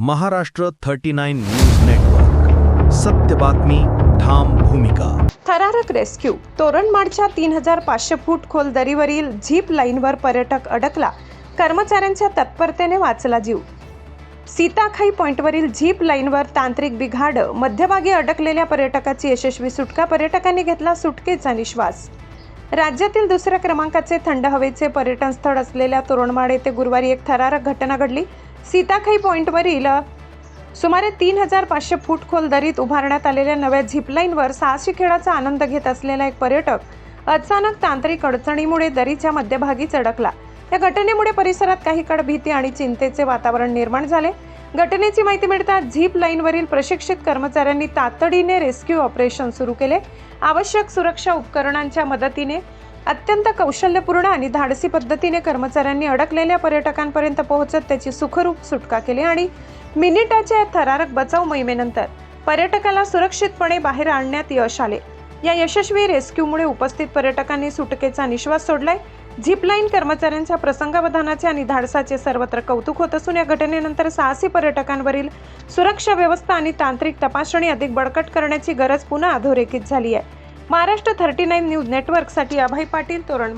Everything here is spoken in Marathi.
Maharashtra 39 news network. सत्य बातमी, ठाम भूमिका. थरारक रेस्क्यू. तोरणमाळच्या 3500 फूट खोल दरीवरील झीप लाईनवर पर्यटक अडकला. कर्मचाऱ्यांच्या तत्परतेने वाचला जीव. सीताखाई पॉइंटवरील झीप लाईनवर तांत्रिक बिघाड, मध्यभागी अडकलेल्या पर्यटकाची यशस्वी सुटका. पर्यटकांनी घेतला सुटकेचा निश्वास. राज्यातील दुसऱ्या क्रमांकाचे थंड हवेचे पर्यटन स्थळ असलेल्या तोरणमाळ येथे गुरुवारी एक थरारक घटना घडली. सीताखाई पॉइंटवरील सुमारे 3500 फूट खोल दरीत उभारण्यात आलेल्या नव्या झिपलाईनवर साहसी खेळाचा आनंद घेत असलेला एक पर्यटक अचानक तांत्रिक अडचणीमुळे दरीच्या मध्यभागीच अडकला. या घटनेमुळे परिसरात काही काळ भीती आणि चिंतेचे वातावरण निर्माण झाले. घटनेची माहिती मिळताच झीप लाईनवरील प्रशिक्षित कर्मचाऱ्यांनी तातडीने रेस्क्यू ऑपरेशन सुरू केले. आवश्यक सुरक्षा उपकरणांच्या मदतीने अत्यंत कौशल्यपूर्ण आणि धाडसी पद्धतीने कर्मचाऱ्यांनी अडकलेल्या पर्यटकांपर्यंत पोहोचत त्याची सुखरूप सुटका केली आणि मिनिटाच्या थरारक बचाव मोहिमेनंतर पर्यटकाला सुरक्षितपणे बाहेर आणण्यात यश आले. या यशस्वी रेस्क्यूमुळे उपस्थित पर्यटकांनी सुटकेचा निश्वास सोडलाय. झिपलाईन कर्मचाऱ्यांच्या प्रसंगावधानाचे आणि धाडसाचे सर्वत्र कौतुक होत असून या घटनेनंतर साहसी पर्यटकांवरील सुरक्षा व्यवस्था आणि तांत्रिक तपासणी अधिक बळकट करण्याची गरज पुन्हा अधोरेखित झाली आहे. महाराष्ट्र 39 न्यूज नेटवर्कसाठी अभय पाटील, तोरणमाळ.